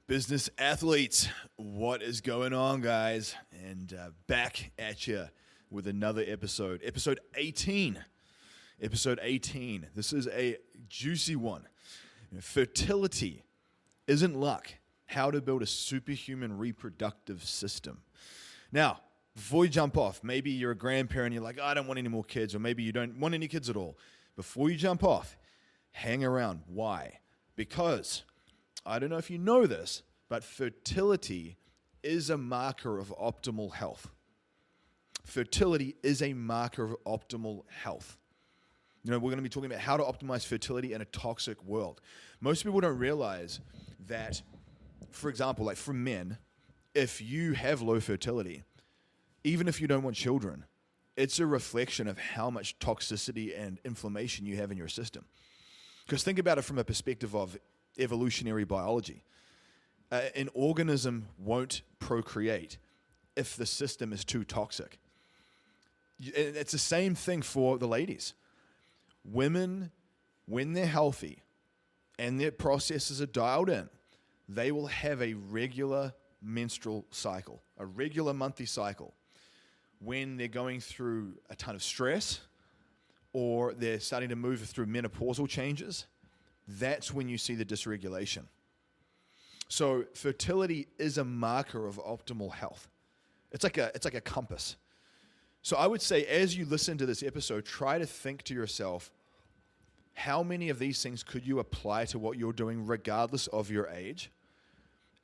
Business athletes, what is going on, guys? And back at you with another episode. Episode 18. Episode 18. This is a juicy one. Fertility isn't luck. How to build a superhuman reproductive system. Now, before you jump off, maybe you're a grandparent and you're like, I don't want any more kids, or maybe you don't want any kids at all. Before you jump off, hang around. Why? Because I don't know if you know this, but fertility is a marker of optimal health. Fertility is a marker of optimal health. You know, we're going to be talking about how to optimize fertility in a toxic world. Most people don't realize that, for example, like for men, if you have low fertility, even if you don't want children, it's a reflection of how much toxicity and inflammation you have in your system. Because think about it from a perspective of evolutionary biology. An organism won't procreate if the system is too toxic. It's the same thing for the ladies. Women, when they're healthy and their processes are dialed in, they will have a regular menstrual cycle, a regular monthly cycle. When they're going through a ton of stress or they're starting to move through menopausal changes, that's when you see the dysregulation. So fertility is a marker of optimal health. It's like a compass. So I would say as you listen to this episode, try to think to yourself, how many of these things could you apply to what you're doing regardless of your age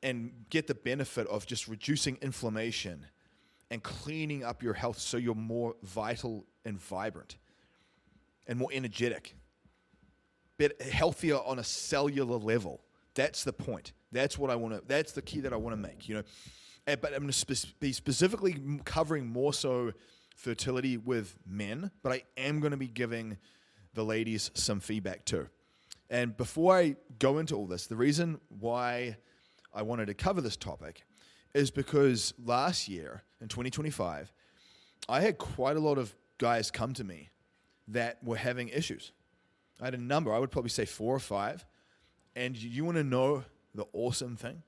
and get the benefit of just reducing inflammation and cleaning up your health so you're more vital and vibrant and more energetic. Healthier on a cellular level. That's the point. That's what I want to. That's the key that I want to make. You know, but I'm going to be specifically covering more so fertility with men, but I am going to be giving the ladies some feedback too. And before I go into all this, the reason why I wanted to cover this topic is because last year in 2025, I had quite a lot of guys come to me that were having issues. I had a number, I would probably say 4 or 5. And you want to know the awesome thing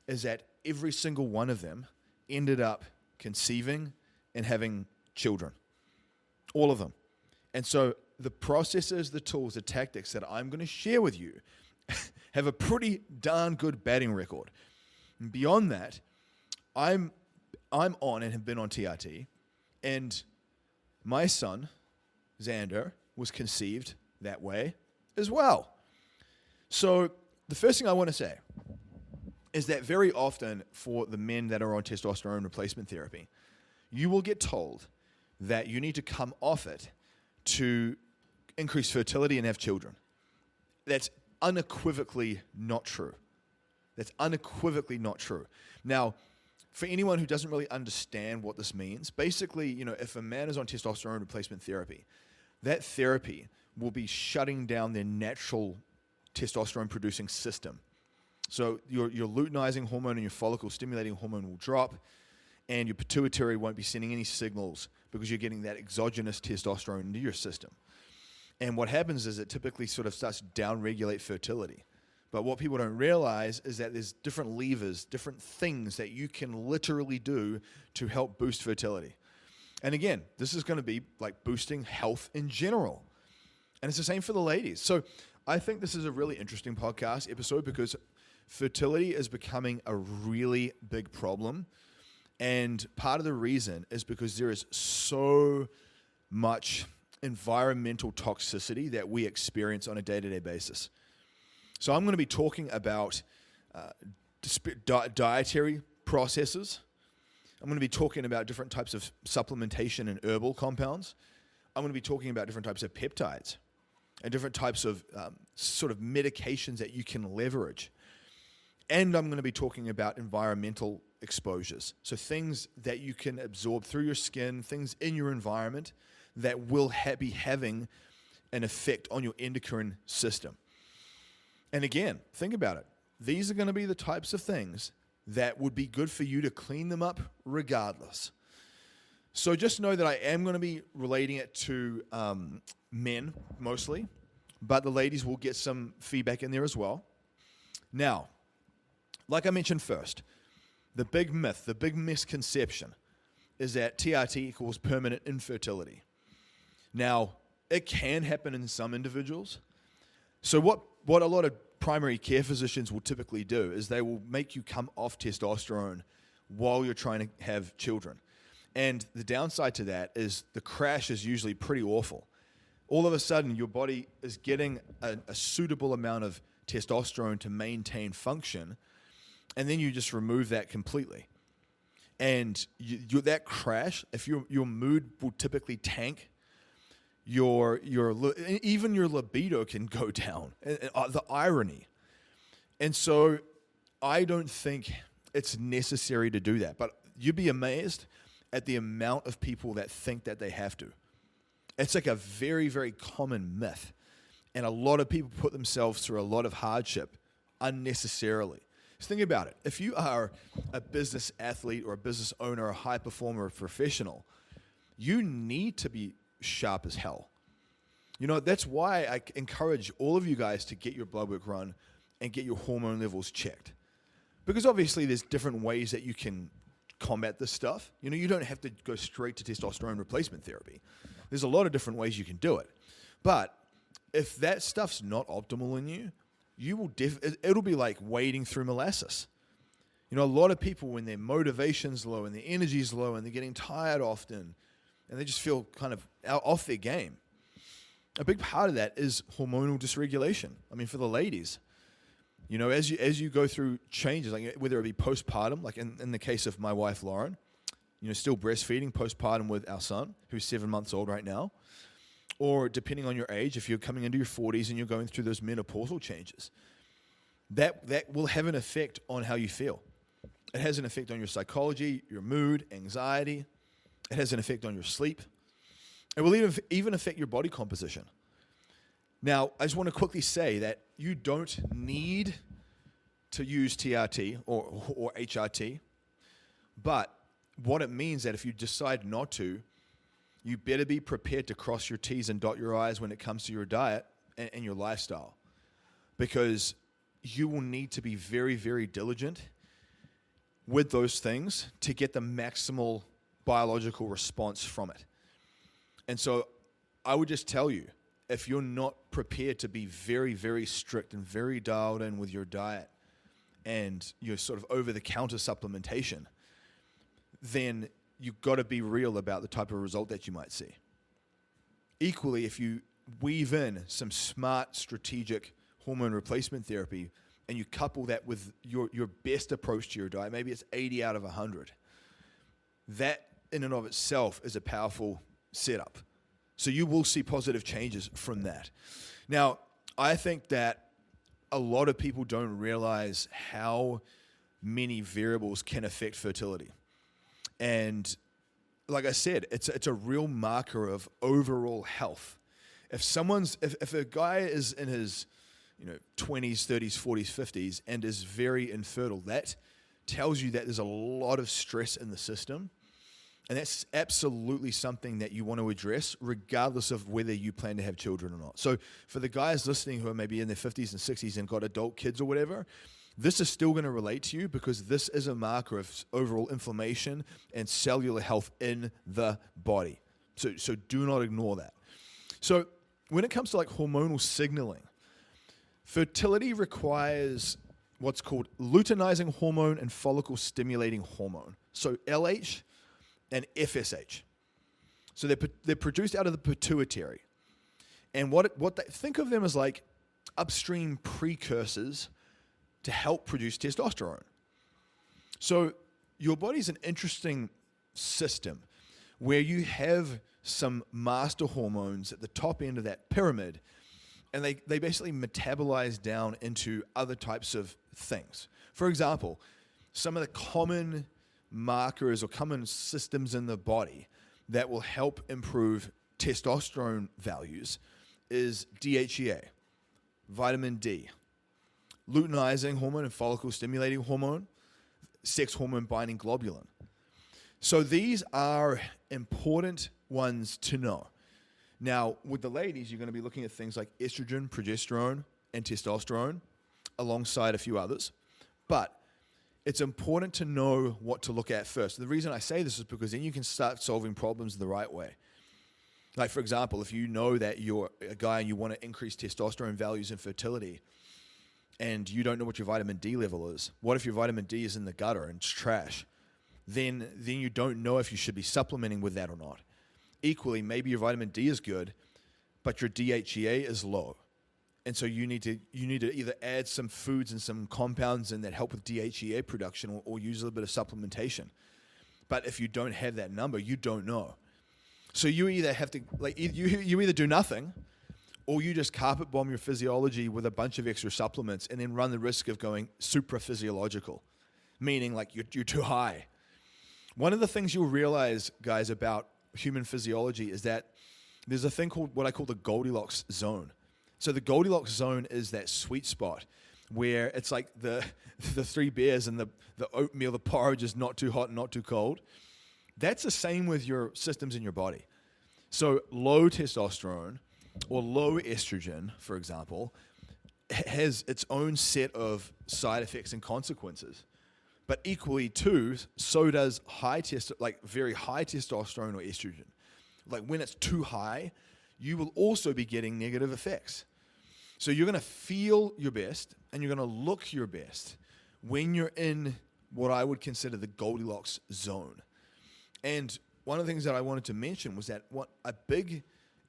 is that every single one of them ended up conceiving and having children. All of them. And so the processes, the tools, the tactics that I'm going to share with you have a pretty darn good batting record. And beyond that, I'm on and have been on TRT, and my son, Xander, was conceived that way as well. So the first thing I want to say is that very often for the men that are on testosterone replacement therapy, you will get told that you need to come off it to increase fertility and have children. That's unequivocally not true. That's unequivocally not true. Now, for anyone who doesn't really understand what this means, basically, you know, if a man is on testosterone replacement therapy, that therapy will be shutting down their natural testosterone producing system. So your luteinizing hormone and your follicle stimulating hormone will drop, and your pituitary won't be sending any signals because you're getting that exogenous testosterone into your system. And what happens is it typically sort of starts to downregulate fertility. But what people don't realize is that there's different levers, different things that you can literally do to help boost fertility. And again, this is going to be like boosting health in general. And it's the same for the ladies. So I think this is a really interesting podcast episode because fertility is becoming a really big problem. And part of the reason is because there is so much environmental toxicity that we experience on a day-to-day basis. So I'm going to be talking about dietary processes. I'm going to be talking about different types of supplementation and herbal compounds. I'm going to be talking about different types of peptides and different types of sort of medications that you can leverage. And I'm going to be talking about environmental exposures. So things that you can absorb through your skin, things in your environment that will be having an effect on your endocrine system. And again, think about it. These are going to be the types of things that would be good for you to clean them up regardless. So just know that I am going to be relating it to men mostly, but the ladies will get some feedback in there as well. Now, like I mentioned first, the big myth, the big misconception is that TRT equals permanent infertility. Now, it can happen in some individuals. So what a lot of primary care physicians will typically do is they will make you come off testosterone while you're trying to have children. And the downside to that is the crash is usually pretty awful. All of a sudden, your body is getting a suitable amount of testosterone to maintain function, and then you just remove that completely. And that crash, if your mood will typically tank, even your libido can go down. The irony. And so I don't think it's necessary to do that. But you'd be amazed at the amount of people that think that they have to. It's like a very, very common myth. And a lot of people put themselves through a lot of hardship unnecessarily. Just think about it. If you are a business athlete or a business owner, a high performer, a professional, you need to be sharp as hell. You know, that's why I encourage all of you guys to get your blood work run and get your hormone levels checked. Because obviously there's different ways that you can combat this stuff. You know, you don't have to go straight to testosterone replacement therapy. There's a lot of different ways you can do it. But if that stuff's not optimal in you, it'll be like wading through molasses. You know, a lot of people, when their motivation's low and their energy's low and they're getting tired often and they just feel kind of off their game, a big part of that is hormonal dysregulation. I mean, for the ladies, you know, as you go through changes, like whether it be postpartum, like in the case of my wife, Lauren, you know, still breastfeeding postpartum with our son, who's 7 months old right now, or depending on your age, if you're coming into your 40s and you're going through those menopausal changes, that will have an effect on how you feel. It has an effect on your psychology, your mood, anxiety. It has an effect on your sleep. It will even affect your body composition. Now, I just want to quickly say that you don't need to use TRT or HRT, but what it means that if you decide not to, you better be prepared to cross your T's and dot your I's when it comes to your diet and your lifestyle, because you will need to be very, very diligent with those things to get the maximal biological response from it. And so I would just tell you, if you're not prepared to be very, very strict and very dialed in with your diet and you're sort of over-the-counter supplementation, then you've got to be real about the type of result that you might see. Equally, if you weave in some smart, strategic hormone replacement therapy and you couple that with your best approach to your diet, maybe it's 80 out of 100, that in and of itself is a powerful setup. So you will see positive changes from that. Now, I think that a lot of people don't realize how many variables can affect fertility. And like I said, it's a real marker of overall health. If a guy is in his 20s, 30s, 40s, 50s and is very infertile, that tells you that there's a lot of stress in the system. And that's absolutely something that you want to address regardless of whether you plan to have children or not. So for the guys listening who are maybe in their 50s and 60s and got adult kids or whatever, this is still going to relate to you because this is a marker of overall inflammation and cellular health in the body. So do not ignore that. So when it comes to like hormonal signaling, fertility requires what's called luteinizing hormone and follicle stimulating hormone. So LH and FSH. So they're produced out of the pituitary. And what they think of them as like upstream precursors to help produce testosterone. So your body's an interesting system where you have some master hormones at the top end of that pyramid, and they basically metabolize down into other types of things. For example, some of the common markers or common systems in the body that will help improve testosterone values is DHEA, vitamin D, luteinizing hormone and follicle stimulating hormone, sex hormone binding globulin. So these are important ones to know. Now, with the ladies, you're going to be looking at things like estrogen, progesterone, and testosterone, alongside a few others. But it's important to know what to look at first. The reason I say this is because then you can start solving problems the right way. Like, for example, if you know that you're a guy and you want to increase testosterone values in fertility and you don't know what your vitamin D level is, what if your vitamin D is in the gutter and it's trash? Then you don't know if you should be supplementing with that or not. Equally, maybe your vitamin D is good, but your DHEA is low. And so you need to either add some foods and some compounds in that help with DHEA production or use a little bit of supplementation. But if you don't have that number, you don't know. So you either have to, like, you either do nothing, or you just carpet bomb your physiology with a bunch of extra supplements and then run the risk of going supraphysiological, meaning like you're too high. One of the things you'll realize, guys, about human physiology is that there's a thing called what I call the Goldilocks zone. So the Goldilocks zone is that sweet spot where it's like the three bears and the oatmeal, the porridge is not too hot and not too cold. That's the same with your systems in your body. So low testosterone or low estrogen, for example, has its own set of side effects and consequences. But equally too, so does very high testosterone or estrogen. Like when it's too high, you will also be getting negative effects. So you're going to feel your best and you're going to look your best when you're in what I would consider the Goldilocks zone. And one of the things that I wanted to mention was that a big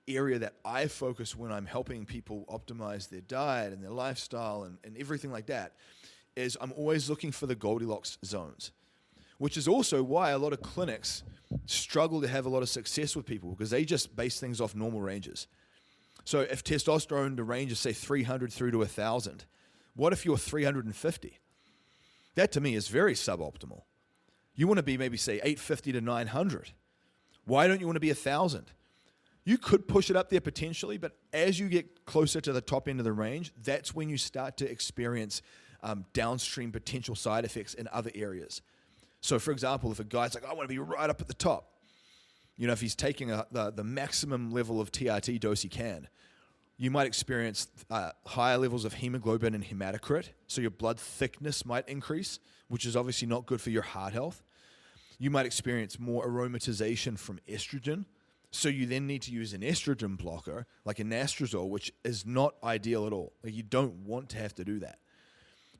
area that I focus when I'm helping people optimize their diet and their lifestyle and everything like that is I'm always looking for the Goldilocks zones, which is also why a lot of clinics struggle to have a lot of success with people because they just base things off normal ranges. So if testosterone, the range is, say, 300 through to 1,000, what if you're 350? That, to me, is very suboptimal. You want to be maybe, say, 850 to 900. Why don't you want to be 1,000? You could push it up there potentially, but as you get closer to the top end of the range, that's when you start to experience downstream potential side effects in other areas. So, for example, if a guy's like, I want to be right up at the top, if he's taking the maximum level of TRT dose he can, you might experience higher levels of hemoglobin and hematocrit, so your blood thickness might increase, which is obviously not good for your heart health. You might experience more aromatization from estrogen, so you then need to use an estrogen blocker, like an anastrozole, which is not ideal at all. Like, you don't want to have to do that,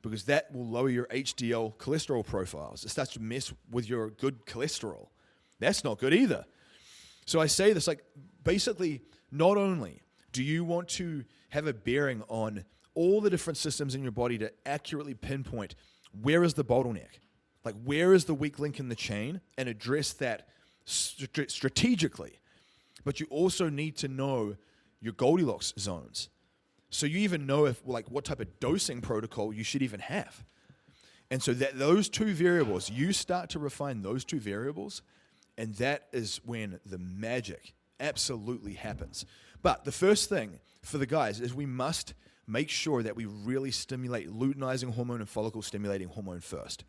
because that will lower your HDL cholesterol profiles. It starts to mess with your good cholesterol. That's not good either. So I say this, like, basically, not only do you want to have a bearing on all the different systems in your body to accurately pinpoint where is the bottleneck, like where is the weak link in the chain, and address that strategically, but you also need to know your Goldilocks zones. So you even know what type of dosing protocol you should even have. And so that those two variables, you start to refine those two variables, and that is when the magic absolutely happens. But the first thing for the guys is we must make sure that we really stimulate luteinizing hormone and follicle stimulating hormone first,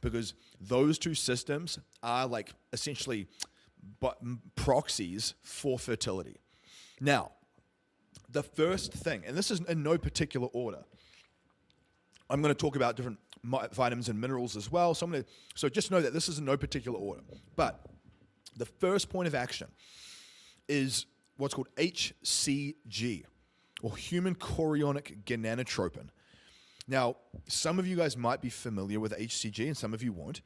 because those two systems are like essentially proxies for fertility. Now, the first thing, and this is in no particular order, I'm going to talk about different vitamins and minerals as well. So just know that this is in no particular order. But the first point of action is what's called HCG, or human chorionic gonadotropin. Now, some of you guys might be familiar with HCG and some of you won't,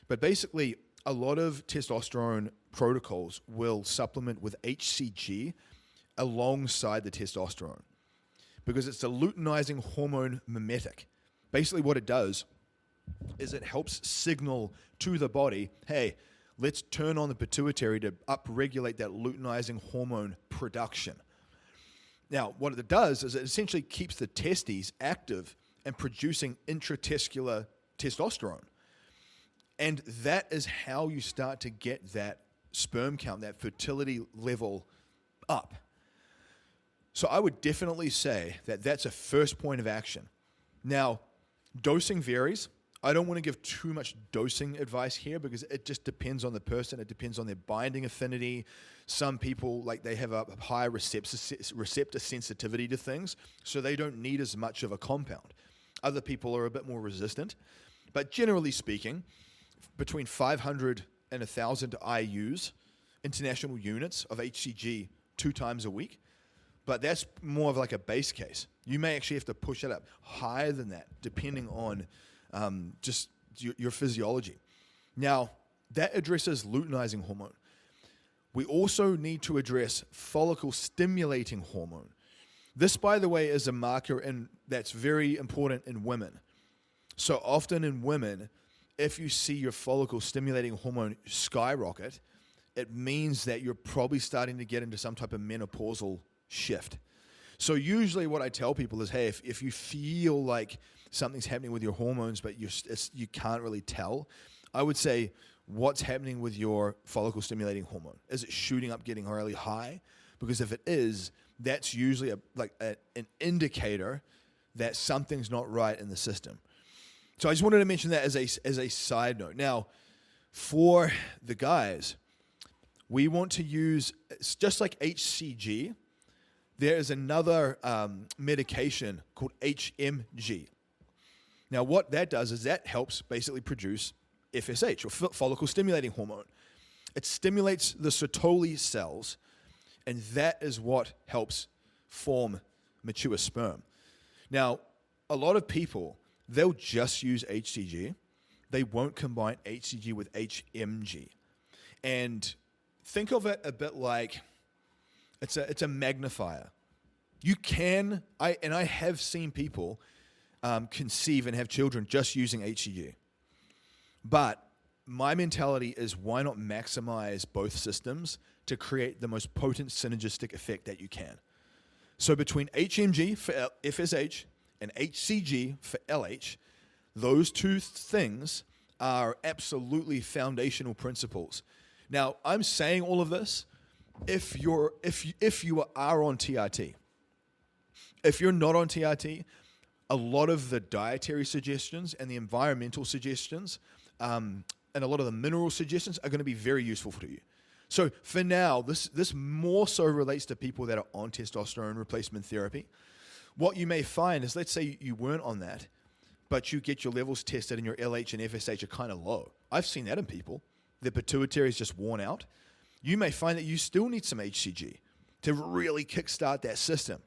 but basically a lot of testosterone protocols will supplement with HCG alongside the testosterone because it's a luteinizing hormone mimetic. Basically what it does is it helps signal to the body, hey, let's turn on the pituitary to upregulate that luteinizing hormone production. Now, what it does is it essentially keeps the testes active and producing intratesticular testosterone. And that is how you start to get that sperm count, that fertility level up. So I would definitely say that that's a first point of action. Now, dosing varies. I don't want to give too much dosing advice here because it just depends on the person. It depends on their binding affinity. Some people, they have a higher receptor sensitivity to things, so they don't need as much of a compound. Other people are a bit more resistant. But generally speaking, between 500 and 1,000 IUs, international units of HCG 2 times a week. But that's more of like a base case. You may actually have to push it up higher than that, depending on just your physiology. Now, that addresses luteinizing hormone. We also need to address follicle-stimulating hormone. This, by the way, is a marker that's very important in women. So often in women, if you see your follicle-stimulating hormone skyrocket, it means that you're probably starting to get into some type of menopausal shift. So usually what I tell people is, hey, if you feel like something's happening with your hormones, but you can't really tell, I would say, what's happening with your follicle-stimulating hormone? Is it shooting up, getting really high? Because if it is, that's usually an indicator that something's not right in the system. So I just wanted to mention that as a side note. Now, for the guys, we want to use, just like HCG, there is another medication called HMG. Now, what that does is that helps basically produce FSH, or follicle-stimulating hormone. It stimulates the Sertoli cells, and that is what helps form mature sperm. Now, a lot of people, they'll just use HCG. They won't combine HCG with HMG. And think of it a bit like it's a magnifier. You can, I have seen people conceive and have children just using HCG. But my mentality is, why not maximize both systems to create the most potent synergistic effect that you can? So between HMG for FSH and HCG for LH, those two things are absolutely foundational principles. Now, I'm saying all of this if you are on TRT. If you're not on TRT, a lot of the dietary suggestions and the environmental suggestions and a lot of the mineral suggestions are going to be very useful for you. So for now, this more so relates to people that are on testosterone replacement therapy. What you may find is, let's say you weren't on that, but you get your levels tested and your LH and FSH are kind of low. I've seen that in people. Their pituitary is just worn out. You may find that you still need some HCG to really kickstart that system.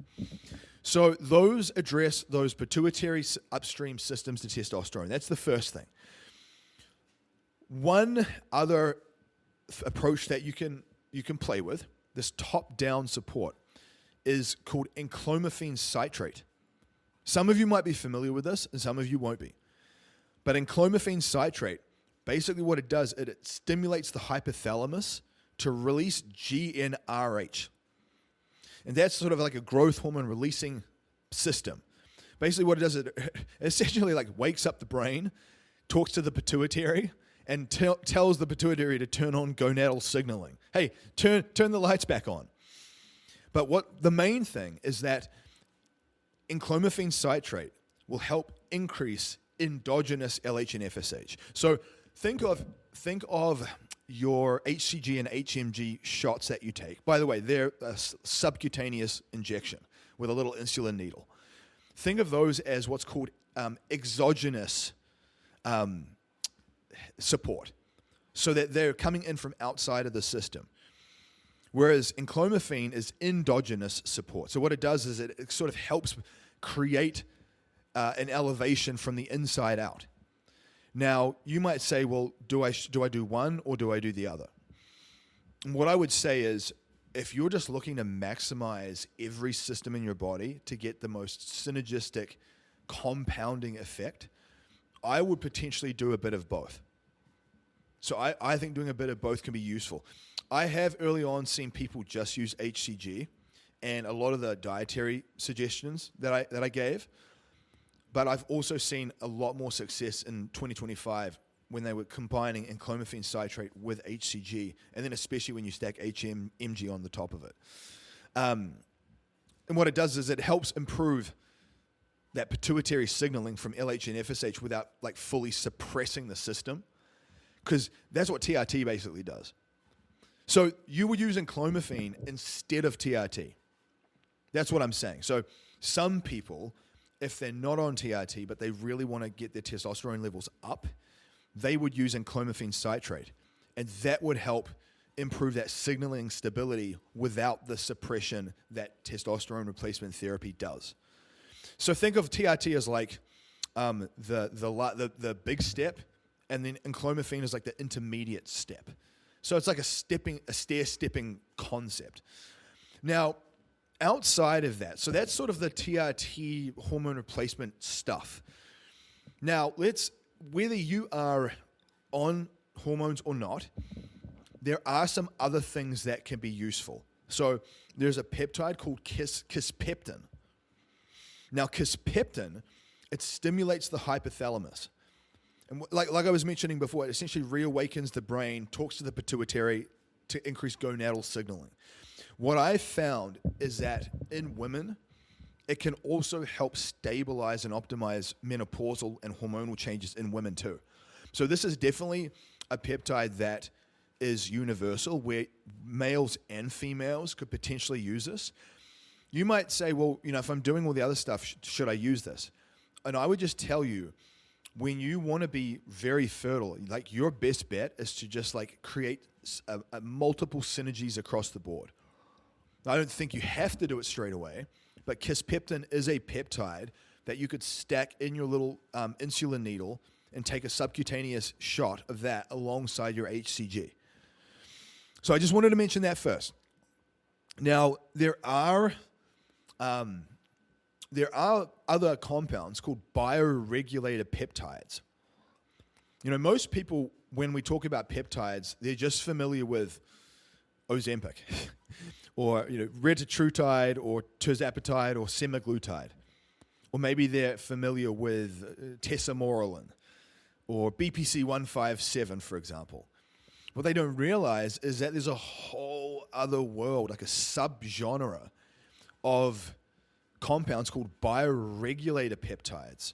So those address those pituitary upstream systems to testosterone. That's the first thing. One other approach that you can play with, this top-down support, is called enclomiphene citrate. Some of you might be familiar with this, and some of you won't be. But enclomiphene citrate, basically what it does, it stimulates the hypothalamus to release GnRH. And that's sort of like a growth hormone releasing system. Basically what it does, it essentially like wakes up the brain, talks to the pituitary, and tells the pituitary to turn on gonadal signaling. Hey, turn the lights back on. But what the main thing is that enclomiphene citrate will help increase endogenous LH and FSH. So think of your HCG and HMG shots that you take. By the way, they're a subcutaneous injection with a little insulin needle. Think of those as what's called exogenous support, so that they're coming in from outside of the system. Whereas enclomiphene is endogenous support. So what it does is it sort of helps create an elevation from the inside out. Now, you might say, well, do I do one or do I do the other? And what I would say is, if you're just looking to maximize every system in your body to get the most synergistic compounding effect, I would potentially do a bit of both. So I think doing a bit of both can be useful. I have early on seen people just use HCG and a lot of the dietary suggestions that I gave. But I've also seen a lot more success in 2025 when they were combining enclomiphene citrate with HCG, and then especially when you stack HMG on the top of it. And what it does is it helps improve that pituitary signaling from LH and FSH without like fully suppressing the system, because that's what TRT basically does. So you would use enclomiphene instead of TRT. That's what I'm saying. So some people if they're not on TRT, but they really want to get their testosterone levels up, they would use enclomiphene citrate. And that would help improve that signaling stability without the suppression that testosterone replacement therapy does. So think of TRT as like the big step, and then enclomiphene is like the intermediate step. So it's like a stair-stepping concept. Now, outside of that, so that's sort of the TRT hormone replacement stuff. Now, whether you are on hormones or not, there are some other things that can be useful. So there's a peptide called kisspeptin. Now, kisspeptin, it stimulates the hypothalamus. And like I was mentioning before, it essentially reawakens the brain, talks to the pituitary to increase gonadal signaling. What I found is that in women, it can also help stabilize and optimize menopausal and hormonal changes in women too. So this is definitely a peptide that is universal, where males and females could potentially use this. You might say, well, if I'm doing all the other stuff, should I use this? And I would just tell you, when you want to be very fertile, like your best bet is to just like create a multiple synergies across the board. I don't think you have to do it straight away, but kisspeptin is a peptide that you could stack in your little insulin needle and take a subcutaneous shot of that alongside your HCG. So I just wanted to mention that first. Now, there are other compounds called bioregulator peptides. Most people, when we talk about peptides, they're just familiar with Ozempic or retatrutide or tirzepatide or semaglutide. Or maybe they're familiar with tesamorelin or BPC 157, for example. What they don't realize is that there's a whole other world, like a subgenre of compounds called bioregulator peptides.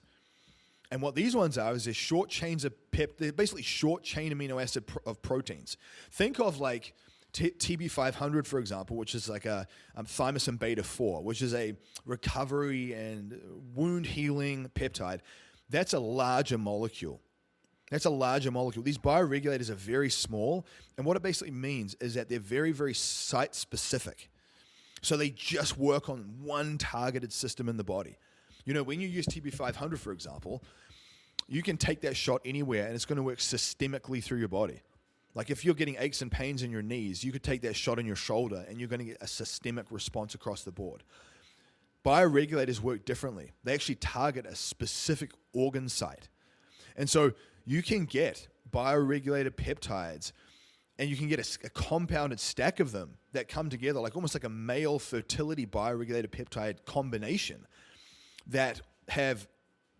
And what these ones are is they're short chains of they're basically short chain amino acid of proteins. Think of like TB500, for example, which is like a thymosin beta 4, which is a recovery and wound healing peptide. That's a larger molecule. These bioregulators are very small, and what it basically means is that they're very, very site-specific. So they just work on one targeted system in the body. When you use TB500, for example, you can take that shot anywhere, and it's going to work systemically through your body. Like if you're getting aches and pains in your knees, you could take that shot in your shoulder, and you're going to get a systemic response across the board. Bioregulators work differently. They actually target a specific organ site. And so you can get bioregulated peptides, and you can get a compounded stack of them that come together, like almost like a male fertility bioregulated peptide combination that have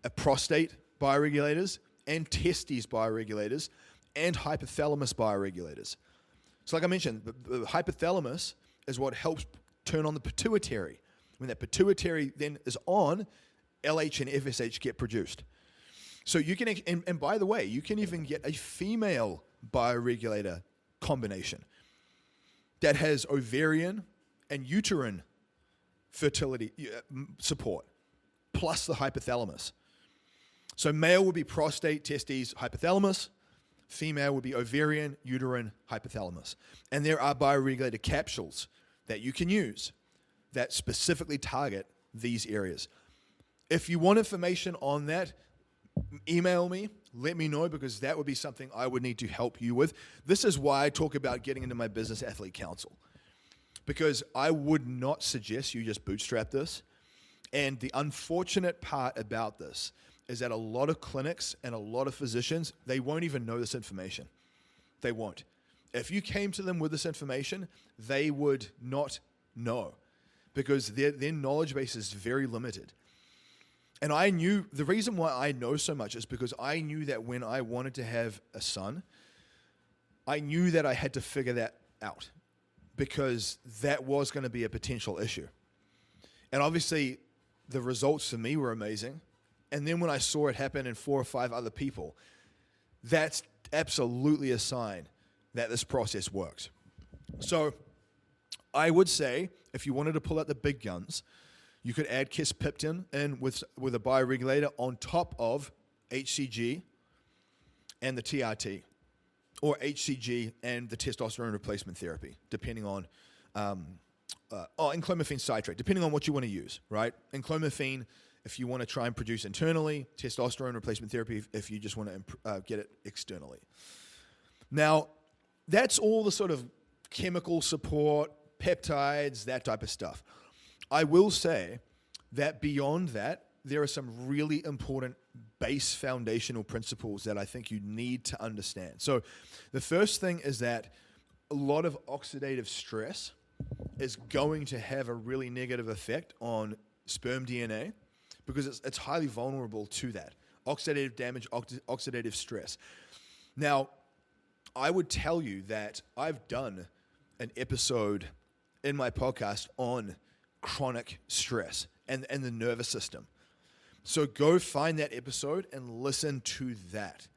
a prostate bioregulators and testes bioregulators and hypothalamus bioregulators. So like I mentioned, the hypothalamus is what helps turn on the pituitary. When that pituitary then is on, LH and FSH get produced. So you can, and by the way, you can even get a female bioregulator combination that has ovarian and uterine fertility support, plus the hypothalamus. So male would be prostate, testes, hypothalamus. Female would be ovarian, uterine, hypothalamus. And there are bioregulator capsules that you can use that specifically target these areas. If you want information on that, email me, let me know, because that would be something I would need to help you with. This is why I talk about getting into my business athlete council, because I would not suggest you just bootstrap this. And the unfortunate part about this is that a lot of clinics and a lot of physicians, they won't even know this information. They won't. If you came to them with this information, they would not know, because their knowledge base is very limited. And I knew, the reason why I know so much is because I knew that when I wanted to have a son, I knew that I had to figure that out, because that was going to be a potential issue. And obviously, the results for me were amazing. And then when I saw it happen in 4 or 5 other people, that's absolutely a sign that this process works. So I would say, if you wanted to pull out the big guns, You could add kisspeptin in with a bioregulator on top of HCG and the TRT, or HCG and the testosterone replacement therapy, depending on enclomiphene citrate, depending on what you want to use, right? Enclomiphene, if you want to try and produce internally, testosterone replacement therapy if you just want to get it externally. Now, that's all the sort of chemical support, peptides, that type of stuff. I will say that beyond that, there are some really important base foundational principles that I think you need to understand. So the first thing is that a lot of oxidative stress is going to have a really negative effect on sperm DNA because it's highly vulnerable to that. Oxidative damage, oxidative stress. Now, I would tell you that I've done an episode in my podcast on chronic stress and the nervous system. So go find that episode and listen to that,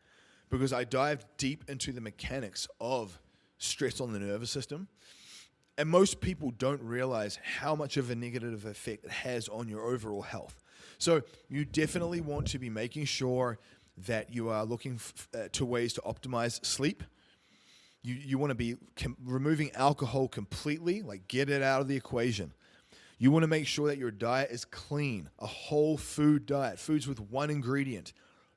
because I dive deep into the mechanics of stress on the nervous system. And most people don't realize how much of a negative effect it has on your overall health. So you definitely want to be making sure that you are looking to ways to optimize sleep. You want to be removing alcohol completely, like get it out of the equation. You want to make sure that your diet is clean, a whole food diet, foods with one ingredient.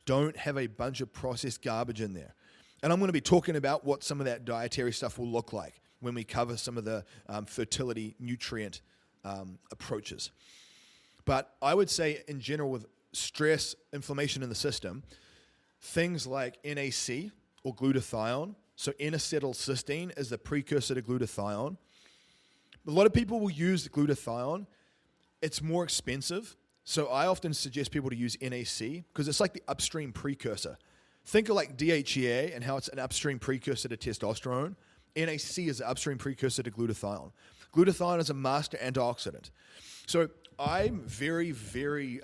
Don't have a bunch of processed garbage in there. And I'm going to be talking about what some of that dietary stuff will look like when we cover some of the fertility nutrient approaches. But I would say in general with stress, inflammation in the system, things like NAC or glutathione, so N-acetylcysteine is the precursor to glutathione. A lot of people will use glutathione. It's more expensive. So I often suggest people to use NAC because it's like the upstream precursor. Think of like DHEA and how it's an upstream precursor to testosterone. NAC is the upstream precursor to glutathione. Glutathione is a master antioxidant. So I'm very, very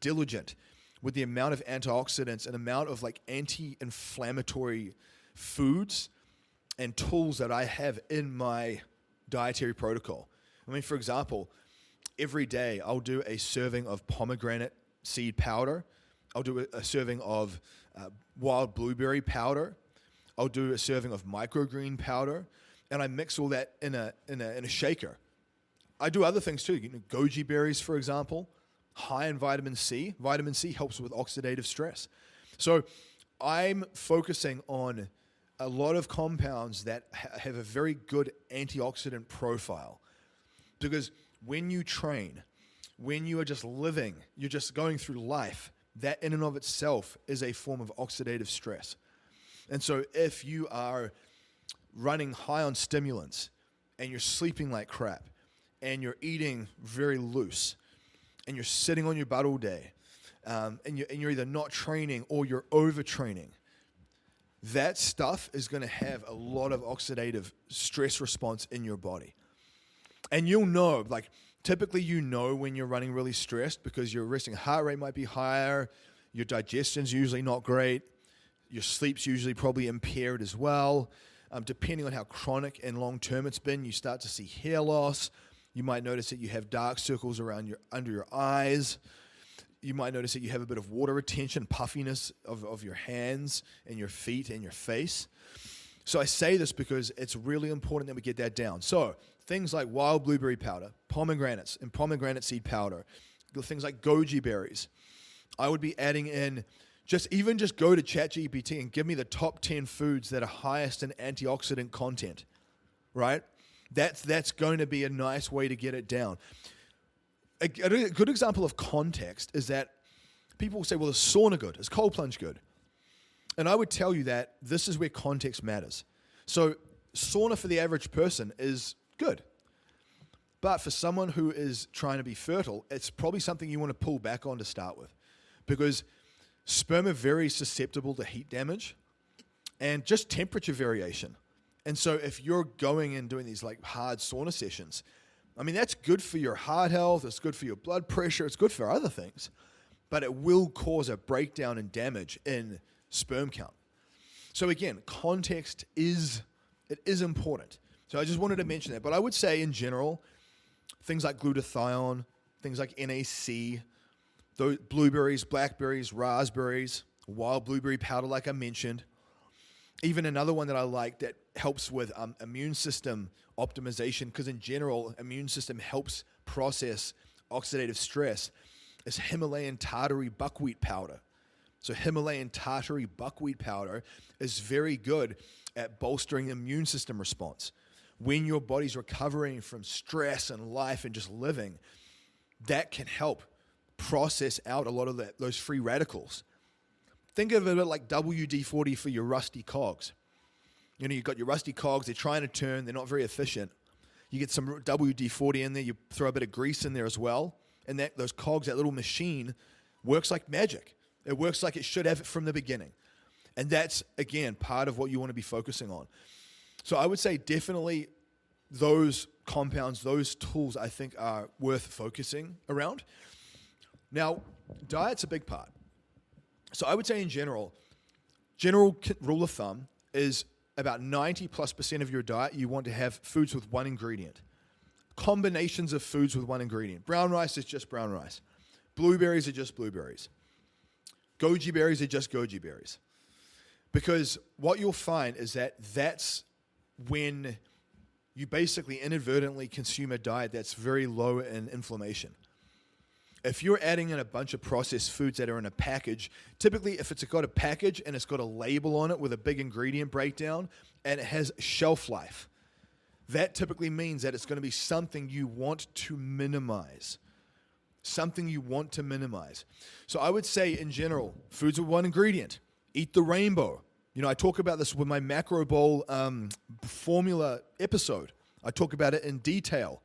diligent with the amount of antioxidants and amount of like anti-inflammatory foods and tools that I have in my dietary protocol. I mean, for example, every day I'll do a serving of pomegranate seed powder. I'll do a serving of wild blueberry powder. I'll do a serving of microgreen powder, and I mix all that in a shaker. I do other things too. You know, goji berries, for example, high in vitamin C. Vitamin C helps with oxidative stress. So I'm focusing on a lot of compounds that have a very good antioxidant profile. Because when you train, when you are just living, you're just going through life, that in and of itself is a form of oxidative stress. And so if you are running high on stimulants and you're sleeping like crap and you're eating very loose and you're sitting on your butt all day and you're either not training or you're overtraining, that stuff is going to have a lot of oxidative stress response in your body. And you'll know, like typically you know when you're running really stressed because your resting heart rate might be higher, your digestion's usually not great, your sleep's usually probably impaired as well. Depending on how chronic and long-term it's been, you start to see hair loss. You might notice that you have dark circles around under your eyes. You might notice that you have a bit of water retention, puffiness of your hands and your feet and your face. So I say this because it's really important that we get that down. So things like wild blueberry powder, pomegranates and pomegranate seed powder, things like goji berries. I would be adding in just go to ChatGPT and give me the top 10 foods that are highest in antioxidant content, right? That's going to be a nice way to get it down. A good example of context is that people will say, well, is sauna good? Is cold plunge good? And I would tell you that this is where context matters. So sauna for the average person is good. But for someone who is trying to be fertile, it's probably something you want to pull back on to start with. Because sperm are very susceptible to heat damage and just temperature variation. And so if you're going and doing these like hard sauna sessions, I mean, that's good for your heart health, it's good for your blood pressure, it's good for other things, but it will cause a breakdown and damage in sperm count. So again, context is important. So I just wanted to mention that. But I would say in general, things like glutathione, things like NAC, those blueberries, blackberries, raspberries, wild blueberry powder, like I mentioned. Even another one that I like that helps with immune system optimization, because in general, immune system helps process oxidative stress, is Himalayan tartary buckwheat powder. So Himalayan tartary buckwheat powder is very good at bolstering the immune system response. When your body's recovering from stress and life and just living, that can help process out a lot of those free radicals. Think of it like WD-40 for your rusty cogs. You know, you've got your rusty cogs, they're trying to turn, they're not very efficient. You get some WD-40 in there, you throw a bit of grease in there as well, and those cogs, that little machine, works like magic. It works like it should have from the beginning. And that's, again, part of what you want to be focusing on. So I would say definitely those compounds, those tools, I think are worth focusing around. Now, diet's a big part. So I would say in general rule of thumb is about 90+% of your diet, you want to have foods with one ingredient. Combinations of foods with one ingredient. Brown rice is just brown rice. Blueberries are just blueberries. Goji berries are just goji berries. Because what you'll find is that that's when you basically inadvertently consume a diet that's very low in inflammation. If you're adding in a bunch of processed foods that are in a package, typically if it's got a package and it's got a label on it with a big ingredient breakdown and it has shelf life, that typically means that it's going to be something you want to minimize. Something you want to minimize. So I would say in general, foods with one ingredient. Eat the rainbow. You know, I talk about this with my macro bowl formula episode. I talk about it in detail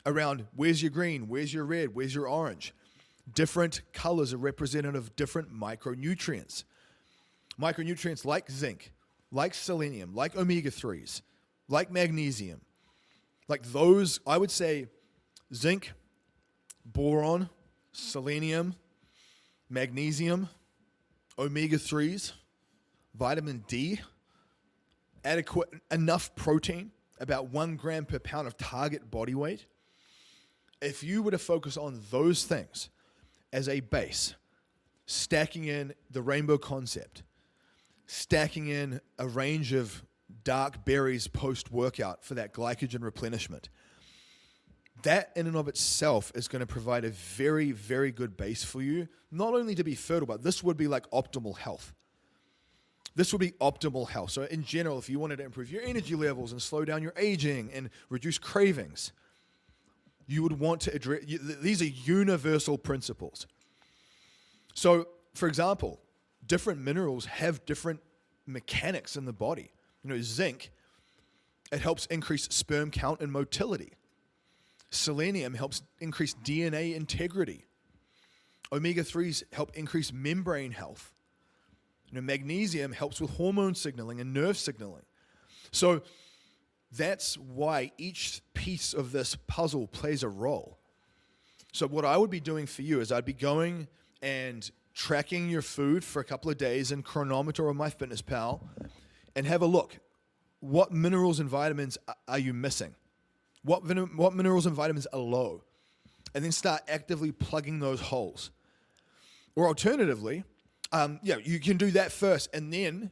around where's your green, where's your red, where's your orange. Different colors are representative of different micronutrients. Micronutrients like zinc, like selenium, like omega-3s, like magnesium. Like those, I would say zinc, boron, selenium, magnesium, omega-3s, vitamin D, adequate enough protein, about 1 gram per pound of target body weight. If you were to focus on those things as a base, stacking in the rainbow concept, stacking in a range of dark berries post-workout for that glycogen replenishment, that in and of itself is going to provide a very, very good base for you, not only to be fertile, but this would be like optimal health. This would be optimal health. So in general, if you wanted to improve your energy levels and slow down your aging and reduce cravings, you would want to address, these are universal principles. So, for example, different minerals have different mechanics in the body. You know, zinc, it helps increase sperm count and motility. Selenium helps increase DNA integrity. Omega-3s help increase membrane health. You know, magnesium helps with hormone signaling and nerve signaling. So that's why each piece of this puzzle plays a role. So what I would be doing for you is I'd be going and tracking your food for a couple of days in Chronometer or MyFitnessPal and have a look. What minerals and vitamins are you missing? What minerals and vitamins are low? And then start actively plugging those holes. Or alternatively, you can do that first, and then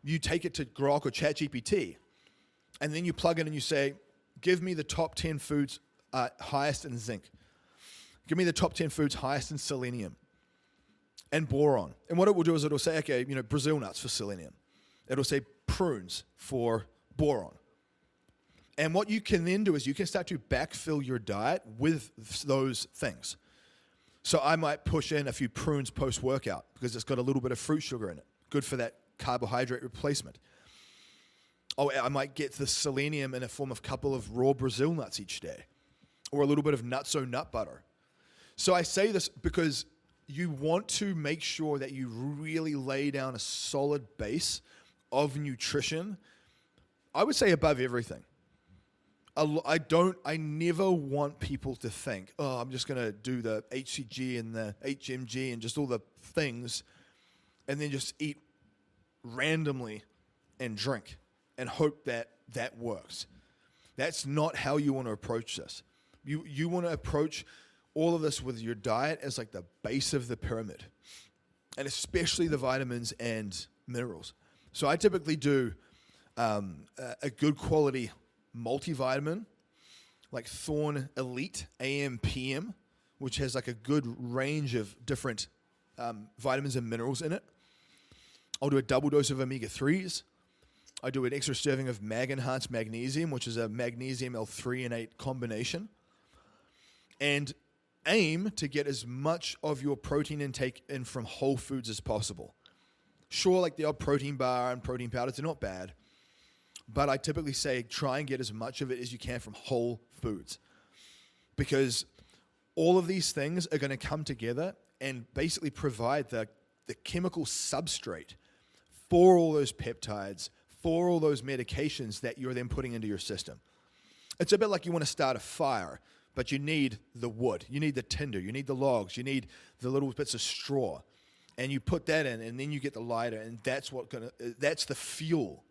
you take it to Grok or ChatGPT, and then you plug in and you say, give me the top 10 foods highest in zinc. Give me the top 10 foods highest in selenium and boron. And what it will do is it'll say, okay, you know, Brazil nuts for selenium. It'll say prunes for boron. And what you can then do is you can start to backfill your diet with those things. So I might push in a few prunes post-workout because it's got a little bit of fruit sugar in it. Good for that carbohydrate replacement. Oh, I might get the selenium in a form of a couple of raw Brazil nuts each day or a little bit of nutso nut butter. So I say this because you want to make sure that you really lay down a solid base of nutrition. I would say above everything. I never want people to think, oh, I'm just going to do the HCG and the HMG and just all the things and then just eat randomly and drink and hope that that works. That's not how you want to approach this. You want to approach all of this with your diet as like the base of the pyramid, and especially the vitamins and minerals. So I typically do a good quality multivitamin, like Thorn Elite AM PM, which has like a good range of different vitamins and minerals in it. I'll do a double dose of omega-3s. I do an extra serving of Mag-Enhanced Magnesium, which is a magnesium L3 combination. And aim to get as much of your protein intake in from whole foods as possible. Sure, like the odd protein bar and protein powders, they're not bad. But I typically say try and get as much of it as you can from whole foods. Because all of these things are going to come together and basically provide the chemical substrate for all those peptides, for all those medications that you're then putting into your system. It's a bit like you want to start a fire, but you need the wood, you need the tinder, you need the logs, you need the little bits of straw. And you put that in, and then you get the lighter, and that's the fuel.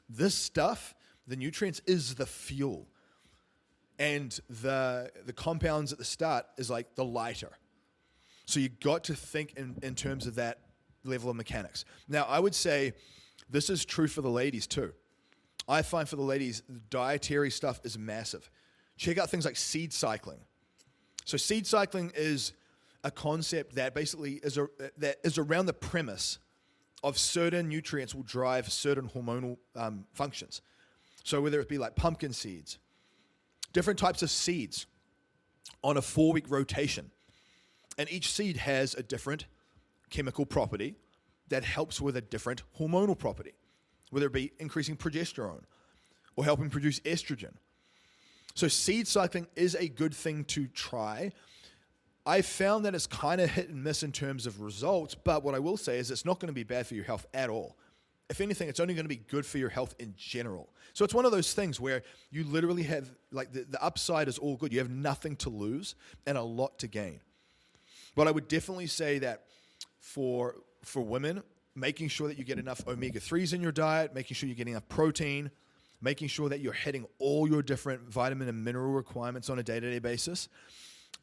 This stuff, the nutrients, is the fuel. And the compounds at the start is like the lighter. So you got to think in terms of that level of mechanics. Now, I would say this is true for the ladies too. I find for the ladies, the dietary stuff is massive. Check out things like seed cycling. So seed cycling is a concept that basically is around the premise of certain nutrients will drive certain hormonal functions. So whether it be like pumpkin seeds, different types of seeds on a 4-week rotation. And each seed has a different chemical property that helps with a different hormonal property, whether it be increasing progesterone or helping produce estrogen. So seed cycling is a good thing to try. I found that it's kind of hit and miss in terms of results, but what I will say is it's not going to be bad for your health at all. If anything, it's only going to be good for your health in general. So it's one of those things where you literally have, like, the upside is all good. You have nothing to lose and a lot to gain. But I would definitely say that for women, making sure that you get enough omega-3s in your diet, making sure you're getting enough protein, making sure that you're hitting all your different vitamin and mineral requirements on a day-to-day basis.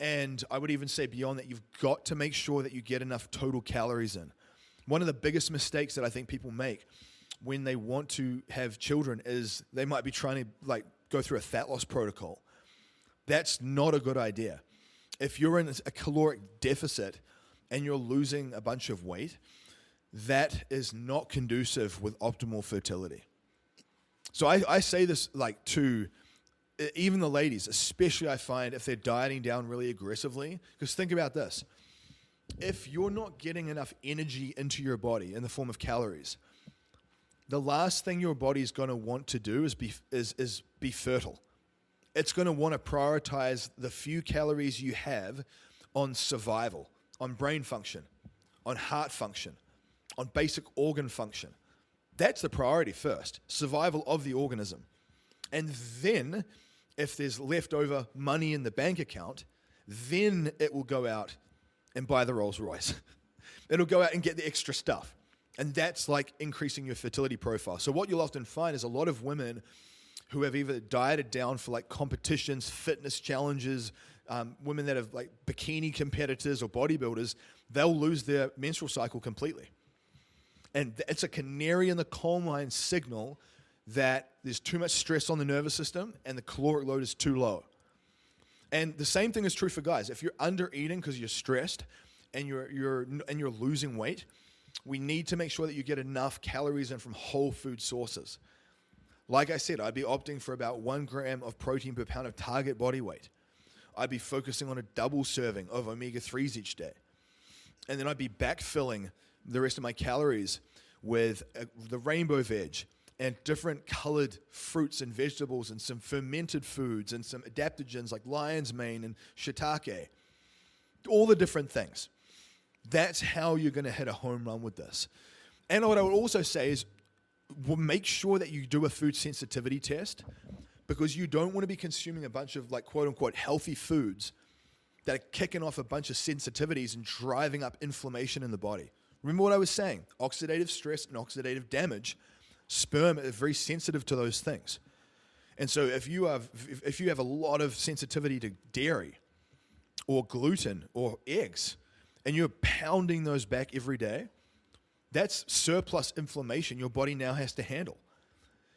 And I would even say beyond that, you've got to make sure that you get enough total calories in. One of the biggest mistakes that I think people make when they want to have children is they might be trying to like go through a fat loss protocol. That's not a good idea. If you're in a caloric deficit and you're losing a bunch of weight, that is not conducive with optimal fertility. So I say this like to even the ladies, especially I find if they're dieting down really aggressively, because think about this. If you're not getting enough energy into your body in the form of calories, the last thing your body is going to want to do is be fertile. It's going to want to prioritize the few calories you have on survival, on brain function, on heart function, on basic organ function. That's the priority first, survival of the organism. And then, if there's leftover money in the bank account, then it will go out and buy the Rolls Royce. It'll go out and get the extra stuff. And that's like increasing your fertility profile. So what you'll often find is a lot of women who have either dieted down for like competitions, fitness challenges, women that have like bikini competitors or bodybuilders, they'll lose their menstrual cycle completely. And it's a canary in the coal mine signal that there's too much stress on the nervous system and the caloric load is too low. And the same thing is true for guys. If you're under eating because you're stressed and you're losing weight, we need to make sure that you get enough calories in from whole food sources. Like I said, I'd be opting for about 1 gram of protein per pound of target body weight. I'd be focusing on a double serving of omega-3s each day. And then I'd be backfilling the rest of my calories with the rainbow veg and different colored fruits and vegetables and some fermented foods and some adaptogens like lion's mane and shiitake. All the different things. That's how you're going to hit a home run with this. And what I would also say is make sure that you do a food sensitivity test, because you don't want to be consuming a bunch of like quote unquote healthy foods that are kicking off a bunch of sensitivities and driving up inflammation in the body. Remember what I was saying, oxidative stress and oxidative damage, sperm are very sensitive to those things. And so if you have a lot of sensitivity to dairy or gluten or eggs, and you're pounding those back every day, that's surplus inflammation your body now has to handle.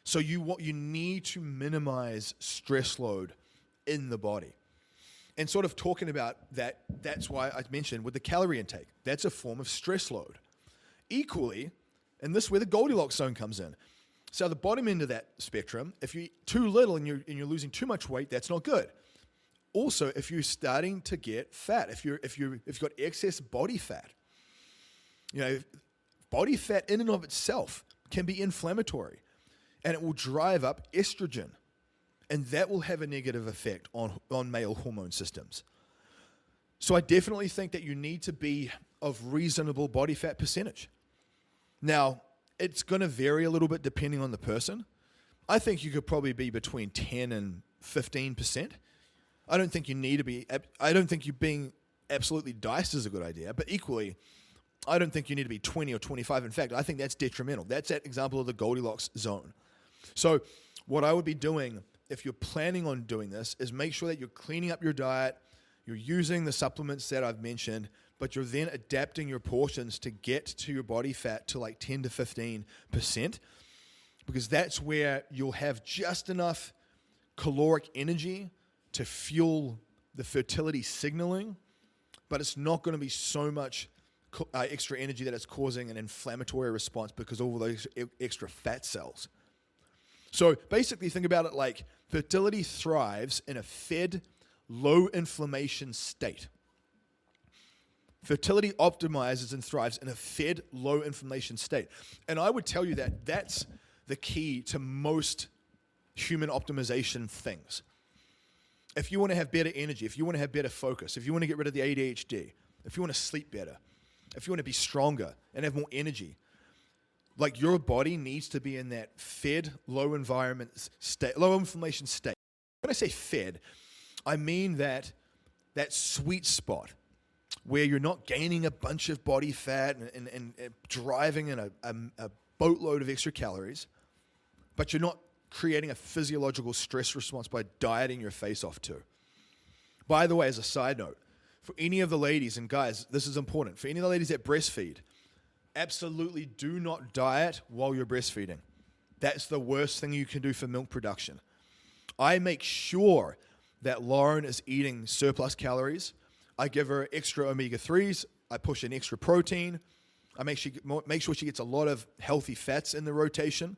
So you need to minimize stress load in the body. And sort of talking about that, that's why I mentioned with the calorie intake, that's a form of stress load. Equally, and this is where the Goldilocks zone comes in. So the bottom end of that spectrum, if you eat too little and you're losing too much weight, that's not good. Also, if you're starting to get fat, if you've got excess body fat, body fat in and of itself can be inflammatory, and it will drive up estrogen, and that will have a negative effect on male hormone systems. So I definitely think that you need to be of reasonable body fat percentage. Now, it's going to vary a little bit depending on the person. I think you could probably be between 10 and 15%. I don't think you need to be, I don't think you being absolutely diced is a good idea, but equally, I don't think you need to be 20 or 25. In fact, I think that's detrimental. That's that example of the Goldilocks zone. So what I would be doing if you're planning on doing this is make sure that you're cleaning up your diet, you're using the supplements that I've mentioned, but you're then adapting your portions to get to your body fat to like 10 to 15%, because that's where you'll have just enough caloric energy to fuel the fertility signaling, but it's not going to be so much extra energy that it's causing an inflammatory response because of all those extra fat cells. So basically think about it like fertility thrives in a fed, low inflammation state. Fertility optimizes and thrives in a fed, low inflammation state. And I would tell you that that's the key to most human optimization things. If you want to have better energy, if you want to have better focus, if you want to get rid of the ADHD, if you want to sleep better, if you want to be stronger and have more energy, like your body needs to be in that fed, low environment state, low inflammation state. When I say fed, I mean that sweet spot where you're not gaining a bunch of body fat and driving in a boatload of extra calories, but you're not creating a physiological stress response by dieting your face off too. By the way, as a side note, for any of the ladies and guys, this is important. For any of the ladies that breastfeed, absolutely do not diet while you're breastfeeding. That's the worst thing you can do for milk production. I make sure that Lauren is eating surplus calories. I give her extra omega-3s. I push in extra protein. I make sure she gets a lot of healthy fats in the rotation,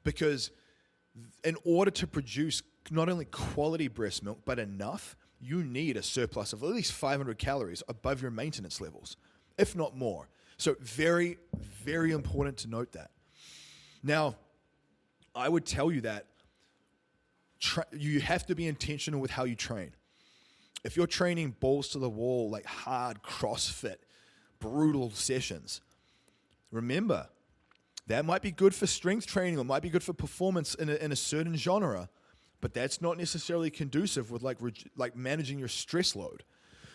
because in order to produce not only quality breast milk, but enough, you need a surplus of at least 500 calories above your maintenance levels, if not more. So very, very important to note that. Now, I would tell you that you have to be intentional with how you train. If you're training balls to the wall, like hard CrossFit, brutal sessions, remember, that might be good for strength training or might be good for performance in a certain genre, but that's not necessarily conducive with like managing your stress load.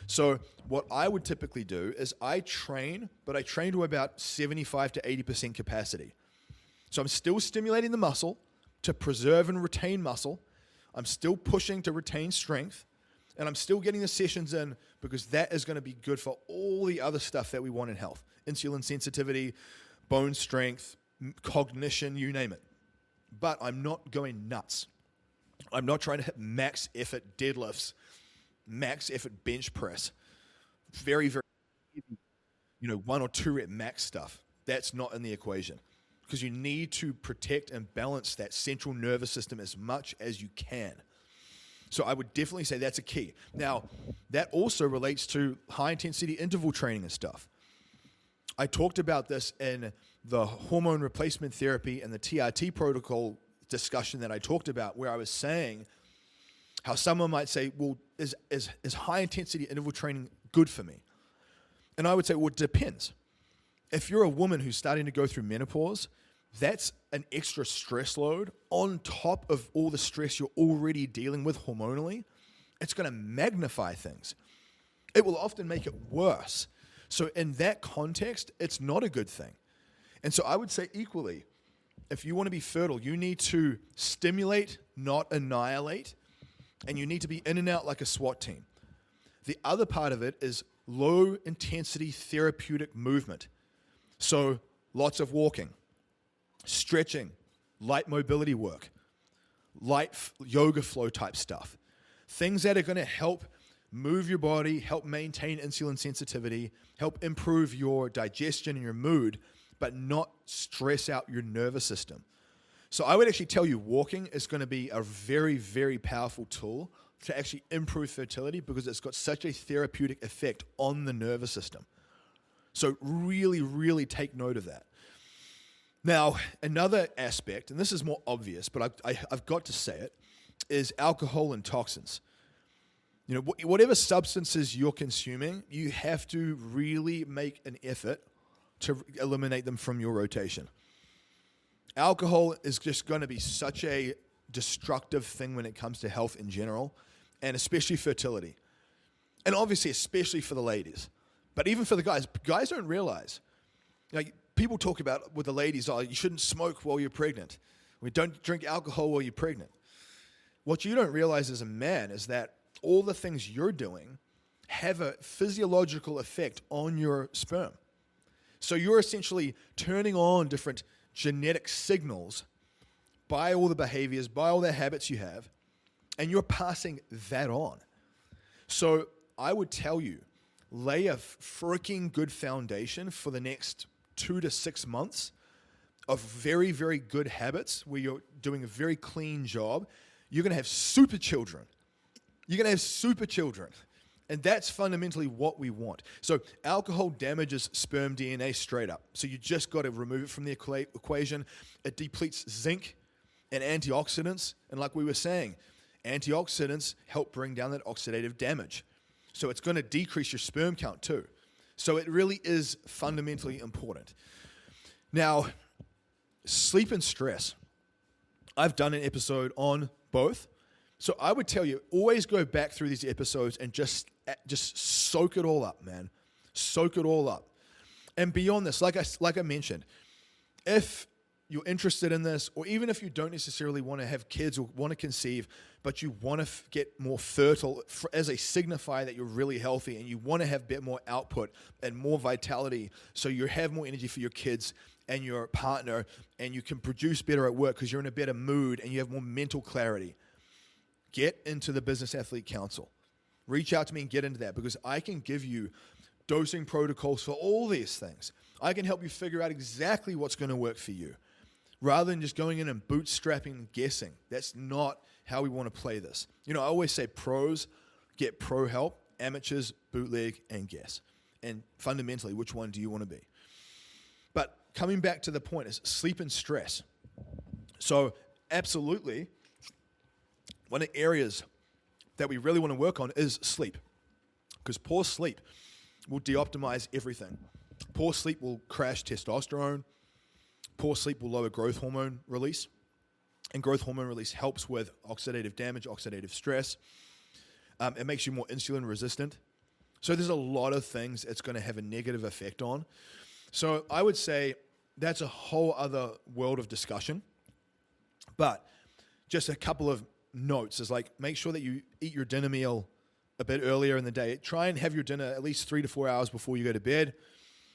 So what I would typically do is I train, but I train to about 75 to 80% capacity. So I'm still stimulating the muscle to preserve and retain muscle. I'm still pushing to retain strength, and I'm still getting the sessions in because that is going to be good for all the other stuff that we want in health. Insulin sensitivity, bone strength, cognition, you name it. But I'm not going nuts. I'm not trying to hit max effort deadlifts, max effort bench press, very, very, 1 or 2 rep max stuff. That's not in the equation, because you need to protect and balance that central nervous system as much as you can. So I would definitely say that's a key. Now, that also relates to high-intensity interval training and stuff. I talked about this in the hormone replacement therapy and the TRT protocol discussion that I talked about, where I was saying how someone might say, well, is high-intensity interval training good for me? And I would say, well, it depends. If you're a woman who's starting to go through menopause, that's an extra stress load on top of all the stress you're already dealing with hormonally. It's going to magnify things. It will often make it worse. So in that context, it's not a good thing. And so I would say equally, if you want to be fertile, you need to stimulate, not annihilate, and you need to be in and out like a SWAT team. The other part of it is low intensity therapeutic movement. So lots of walking, stretching, light mobility work, light yoga flow type stuff. Things that are going to help move your body, help maintain insulin sensitivity, help improve your digestion and your mood, but not stress out your nervous system. So I would actually tell you walking is going to be a very, very powerful tool to actually improve fertility because it's got such a therapeutic effect on the nervous system. So really, really take note of that. Now, another aspect, and this is more obvious, but I've got to say it, is alcohol and toxins. You know, whatever substances you're consuming, you have to really make an effort to eliminate them from your rotation. Alcohol is just going to be such a destructive thing when it comes to health in general, and especially fertility. And obviously, especially for the ladies. But even for the guys don't realize. Like, people talk about with the ladies, oh, you shouldn't smoke while you're pregnant. We don't drink alcohol while you're pregnant. What you don't realize as a man is that all the things you're doing have a physiological effect on your sperm. So you're essentially turning on different genetic signals by all the behaviors, by all the habits you have, and you're passing that on. So I would tell you, lay a freaking good foundation for the next 2 to 6 months of very, very good habits where you're doing a very clean job. You're going to have super children. You're going to have super children. And that's fundamentally what we want. So alcohol damages sperm DNA straight up. So you just got to remove it from the equation. It depletes zinc and antioxidants. And like we were saying, antioxidants help bring down that oxidative damage. So it's going to decrease your sperm count too. So it really is fundamentally important. Now, sleep and stress. I've done an episode on both. So I would tell you, always go back through these episodes and just soak it all up, man. Soak it all up. And beyond this, like I mentioned, if you're interested in this, or even if you don't necessarily want to have kids or want to conceive, but you want to get more fertile as a signifier that you're really healthy and you want to have a bit more output and more vitality so you have more energy for your kids and your partner and you can produce better at work because you're in a better mood and you have more mental clarity, get into the Business Athlete Council. Reach out to me and get into that because I can give you dosing protocols for all these things. I can help you figure out exactly what's going to work for you rather than just going in and bootstrapping and guessing. That's not how we want to play this. You know, I always say pros get pro help, amateurs bootleg and guess. And fundamentally, which one do you want to be? But coming back to the point is sleep and stress. So absolutely, one of the areas that we really want to work on is sleep. Because poor sleep will de-optimize everything. Poor sleep will crash testosterone. Poor sleep will lower growth hormone release. And growth hormone release helps with oxidative damage, oxidative stress. It makes you more insulin resistant. So there's a lot of things it's going to have a negative effect on. So I would say that's a whole other world of discussion. But just a couple of notes is like, make sure that you eat your dinner meal a bit earlier in the day. Try and have your dinner at least 3 to 4 hours before you go to bed.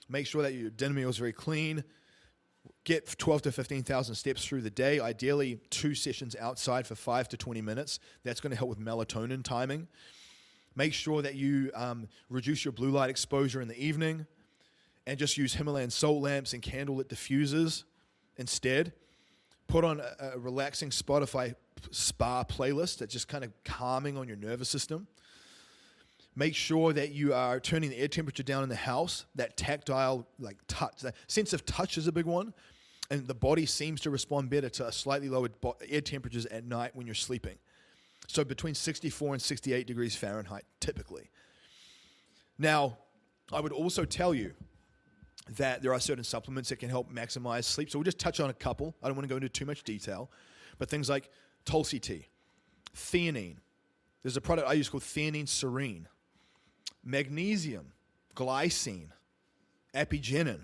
Make sure that your dinner meal is very clean. Get 12 to 15,000 steps through the day. Ideally, 2 sessions outside for 5 to 20 minutes. That's going to help with melatonin timing. Make sure that you reduce your blue light exposure in the evening and just use Himalayan salt lamps and candlelit diffusers instead. Put on a relaxing Spotify spa playlist that's just kind of calming on your nervous system. Make sure that you are turning the air temperature down in the house. That tactile, like touch, that sense of touch is a big one. And the body seems to respond better to slightly lowered air temperatures at night when you're sleeping. So between 64 and 68 degrees Fahrenheit, typically. Now, I would also tell you that there are certain supplements that can help maximize sleep. So we'll just touch on a couple. I don't want to go into too much detail. But things like Tulsi tea, theanine. There's a product I use called Theanine Serene. Magnesium, glycine, apigenin.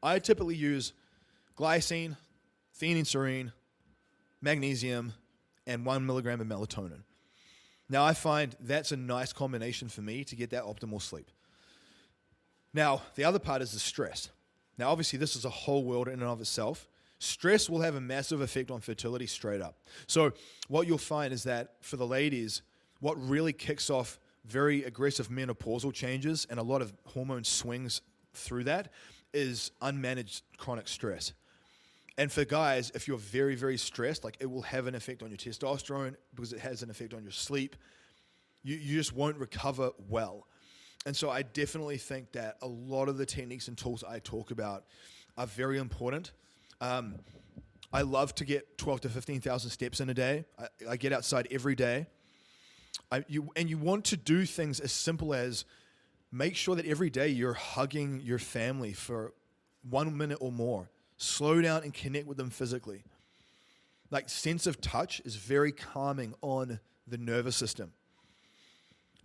I typically use glycine, Theanine Serene, magnesium, and 1 milligram of melatonin. Now, I find that's a nice combination for me to get that optimal sleep. Now, the other part is the stress. Now, obviously, this is a whole world in and of itself. Stress will have a massive effect on fertility straight up. So what you'll find is that for the ladies, what really kicks off very aggressive menopausal changes and a lot of hormone swings through that is unmanaged chronic stress. And for guys, if you're very, very stressed, like it will have an effect on your testosterone because it has an effect on your sleep. You just won't recover well. And so I definitely think that a lot of the techniques and tools I talk about are very important. I love to get 12 to 15,000 steps in a day. I get outside every day. You want to do things as simple as make sure that every day you're hugging your family for 1 minute or more. Slow down and connect with them physically. Like sense of touch is very calming on the nervous system.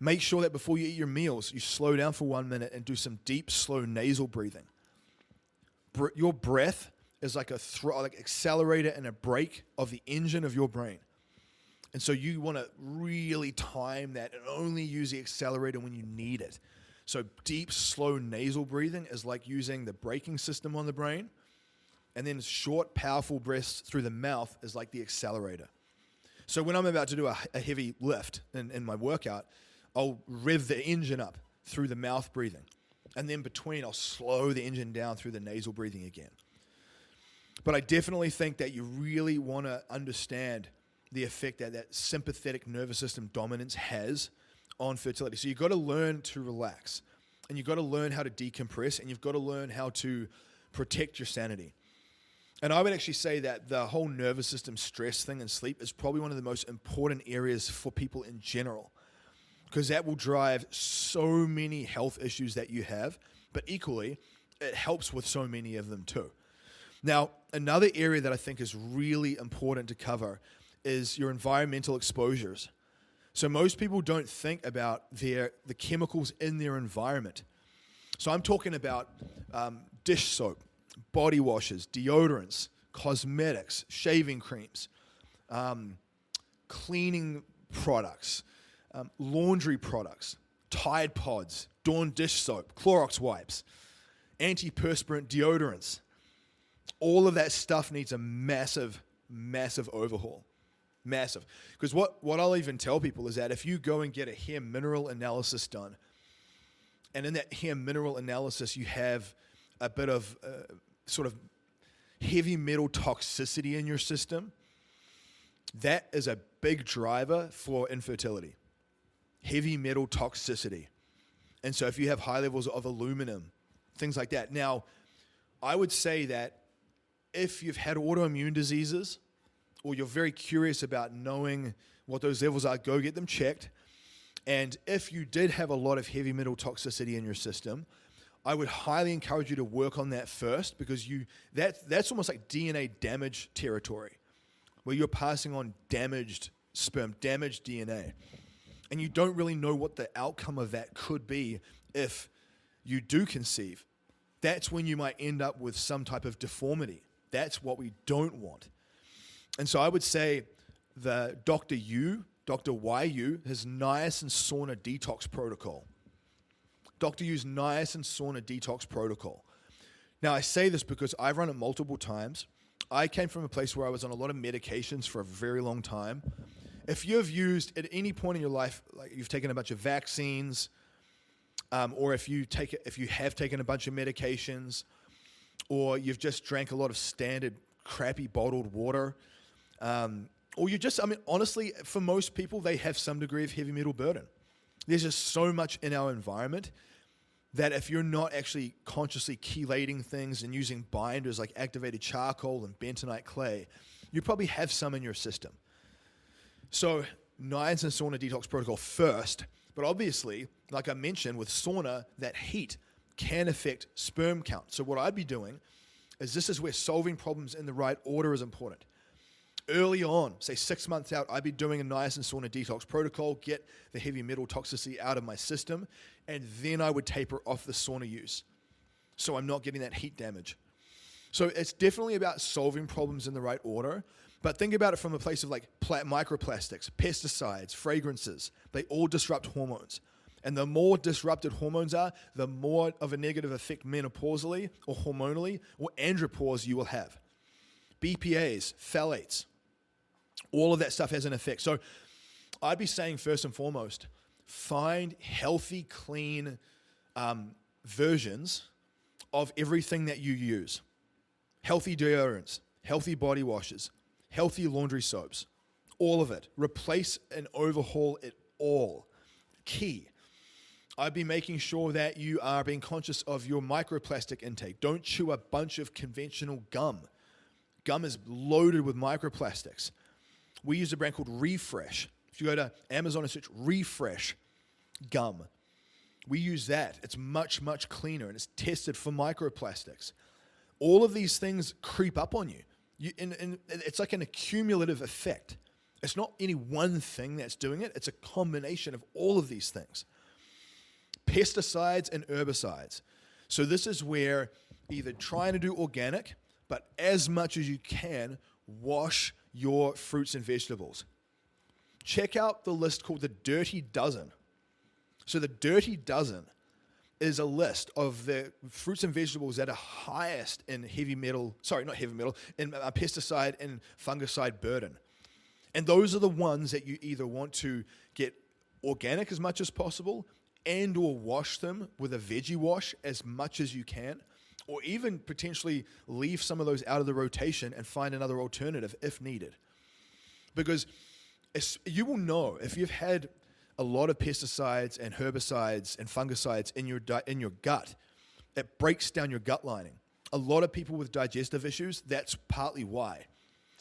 Make sure that before you eat your meals, you slow down for 1 minute and do some deep, slow nasal breathing. Your breath is like like accelerator and a brake of the engine of your brain. And so you want to really time that and only use the accelerator when you need it. So deep, slow nasal breathing is like using the braking system on the brain. And then short, powerful breaths through the mouth is like the accelerator. So when I'm about to do a heavy lift in my workout, I'll rev the engine up through the mouth breathing. And then between, I'll slow the engine down through the nasal breathing again. But I definitely think that you really want to understand the effect that sympathetic nervous system dominance has on fertility. So you've got to learn to relax. And you've got to learn how to decompress. And you've got to learn how to protect your sanity. And I would actually say that the whole nervous system stress thing and sleep is probably one of the most important areas for people in general, because that will drive so many health issues that you have, but equally, it helps with so many of them too. Now, another area that I think is really important to cover is your environmental exposures. So most people don't think about the chemicals in their environment. So I'm talking about dish soap, body washes, deodorants, cosmetics, shaving creams, cleaning products, laundry products, Tide Pods, Dawn dish soap, Clorox wipes, antiperspirant deodorants. All of that stuff needs a massive, massive overhaul. Massive. Because what I'll even tell people is that if you go and get a hair mineral analysis done, and in that hair mineral analysis you have a bit of sort of heavy metal toxicity in your system, that is a big driver for infertility. Heavy metal toxicity. And so if you have high levels of aluminum, things like that. Now, I would say that if you've had autoimmune diseases, or you're very curious about knowing what those levels are, go get them checked. And if you did have a lot of heavy metal toxicity in your system, I would highly encourage you to work on that first, because that's almost like DNA damage territory, where you're passing on damaged sperm, damaged DNA. And you don't really know what the outcome of that could be if you do conceive. That's when you might end up with some type of deformity. That's what we don't want. And so I would say the Dr. YU, his niacin sauna detox protocol. Dr. Yu's niacin sauna detox protocol. Now, I say this because I've run it multiple times. I came from a place where I was on a lot of medications for a very long time. If you've used at any point in your life, like you've taken a bunch of vaccines, or if you have taken a bunch of medications, or you've just drank a lot of standard crappy bottled water, or honestly, for most people, they have some degree of heavy metal burden. There's just so much in our environment that if you're not actually consciously chelating things and using binders like activated charcoal and bentonite clay, you probably have some in your system. So niacin sauna detox protocol first, but obviously, like I mentioned, with sauna, that heat can affect sperm count. So what I'd be doing is this is where solving problems in the right order is important. Early on, say 6 months out, I'd be doing a niacin sauna detox protocol, get the heavy metal toxicity out of my system, and then I would taper off the sauna use. So I'm not getting that heat damage. So it's definitely about solving problems in the right order. But think about it from a place of like microplastics, pesticides, fragrances. They all disrupt hormones. And the more disrupted hormones are, the more of a negative effect menopausally or hormonally or andropause you will have. BPAs, phthalates, all of that stuff has an effect. So I'd be saying first and foremost, find healthy, clean versions of everything that you use. Healthy deodorants, healthy body washes, healthy laundry soaps, all of it. Replace and overhaul it all. Key. I'd be making sure that you are being conscious of your microplastic intake. Don't chew a bunch of conventional gum. Gum is loaded with microplastics. We use a brand called Refresh. If you go to Amazon and search Refresh gum, we use that. It's much, much cleaner and it's tested for microplastics. All of these things creep up on you. And it's like an accumulative effect. It's not any one thing that's doing it. It's a combination of all of these things. Pesticides and herbicides. So this is where either trying to do organic, but as much as you can, wash your fruits and vegetables. Check out the list called the Dirty Dozen. So the Dirty Dozen is a list of the fruits and vegetables that are highest in in pesticide and fungicide burden. And those are the ones that you either want to get organic as much as possible and or wash them with a veggie wash as much as you can, or even potentially leave some of those out of the rotation and find another alternative if needed. Because you will know if you've had a lot of pesticides and herbicides and fungicides in your gut, it breaks down your gut lining. A lot of people with digestive issues, that's partly why.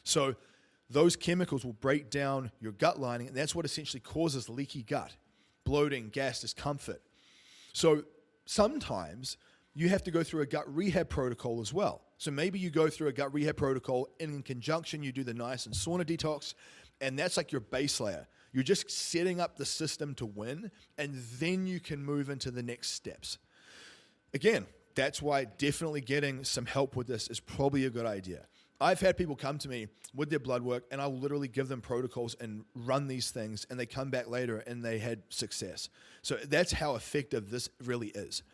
So those chemicals will break down your gut lining, and that's what essentially causes leaky gut, bloating, gas, discomfort. So sometimes you have to go through a gut rehab protocol as well. So maybe you go through a gut rehab protocol, and in conjunction you do the niacin sauna detox, and that's like your base layer. You're just setting up the system to win, and then you can move into the next steps. Again, that's why definitely getting some help with this is probably a good idea. I've had people come to me with their blood work, and I'll literally give them protocols and run these things, and they come back later and they had success. So that's how effective this really is.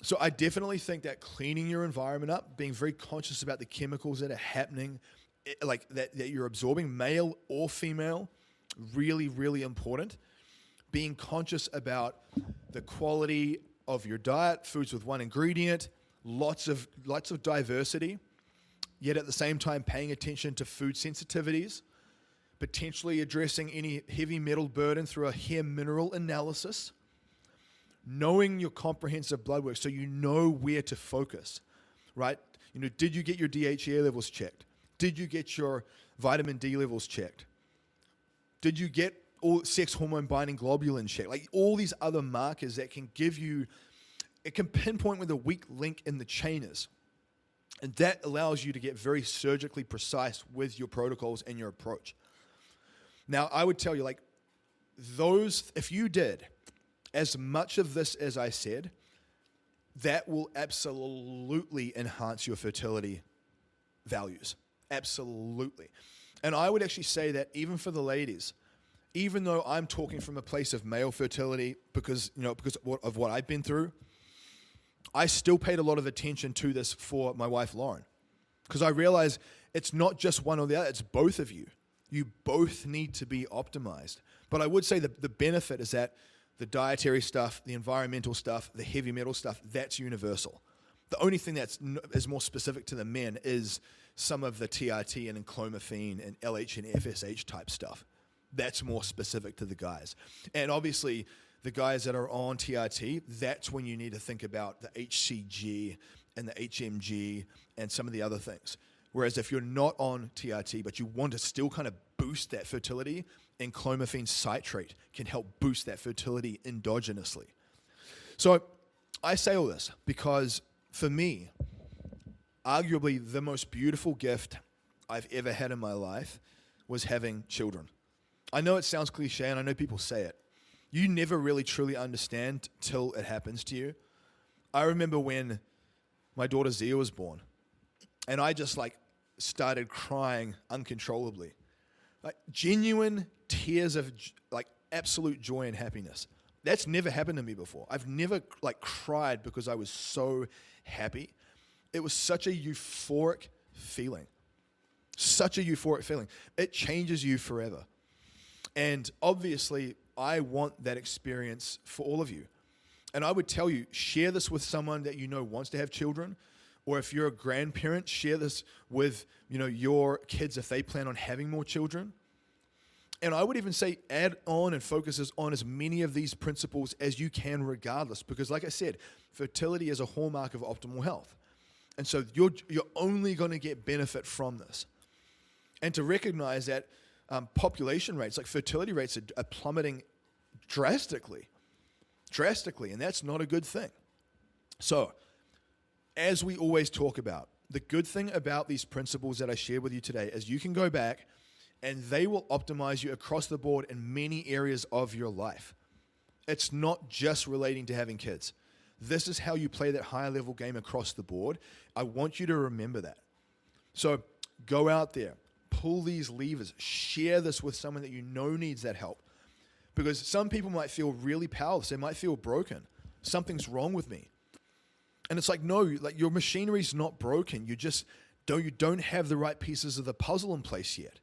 So I definitely think that cleaning your environment up, being very conscious about the chemicals that are happening, like that you're absorbing, male or female, really, really important. Being conscious about the quality of your diet, foods with one ingredient, lots of diversity, yet at the same time paying attention to food sensitivities, potentially addressing any heavy metal burden through a hair mineral analysis, knowing your comprehensive blood work so you know where to focus, right? You know, did you get your DHEA levels checked? Did you get your vitamin D levels checked? Did you get all sex hormone binding globulin checked? Like all these other markers that can give you, it can pinpoint where the weak link in the chain is. And that allows you to get very surgically precise with your protocols and your approach. Now, I would tell you, like, those, if you did as much of this as I said, that will absolutely enhance your fertility values. Absolutely. And I would actually say that even for the ladies, even though I'm talking from a place of male fertility because of what I've been through, I still paid a lot of attention to this for my wife, Lauren, because I realize it's not just one or the other, it's both of you. You both need to be optimized. But I would say that the benefit is that the dietary stuff, the environmental stuff, the heavy metal stuff, that's universal. The only thing is more specific to the men is some of the TRT and enclomiphene and LH and FSH type stuff. That's more specific to the guys. And obviously, the guys that are on TRT, that's when you need to think about the HCG and the HMG and some of the other things. Whereas if you're not on TRT, but you want to still kind of boost that fertility, enclomiphene citrate can help boost that fertility endogenously. So I say all this because for me, arguably the most beautiful gift I've ever had in my life was having children. I know it sounds cliche and I know people say it. You never really truly understand till it happens to you. I remember when my daughter Zia was born, and I just started crying uncontrollably. Like genuine tears of like absolute joy and happiness. That's never happened to me before. I've never like cried because I was so happy. It was such a euphoric feeling. Such a euphoric feeling. It changes you forever. And obviously, I want that experience for all of you. And I would tell you, share this with someone that you know wants to have children. Or if you're a grandparent, share this with, your kids if they plan on having more children. And I would even say add on and focus on as many of these principles as you can regardless. Because like I said, fertility is a hallmark of optimal health. And so you're only going to get benefit from this. And to recognize that population rates, like fertility rates, are plummeting drastically. And that's not a good thing. So, as we always talk about, the good thing about these principles that I share with you today is you can go back and they will optimize you across the board in many areas of your life. It's not just relating to having kids. This is how you play that higher level game across the board. I want you to remember that. So, go out there. Pull these levers, share this with someone that you know needs that help. Because some people might feel really powerless. They might feel broken. Something's wrong with me. And it's like, no, like your machinery's not broken. You don't have the right pieces of the puzzle in place yet.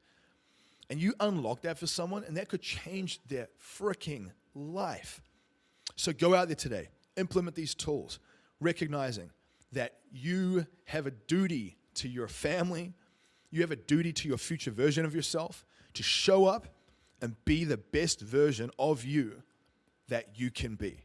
And you unlock that for someone and that could change their freaking life. So go out there today, implement these tools, recognizing that you have a duty to your family. You have a duty to your future version of yourself to show up and be the best version of you that you can be.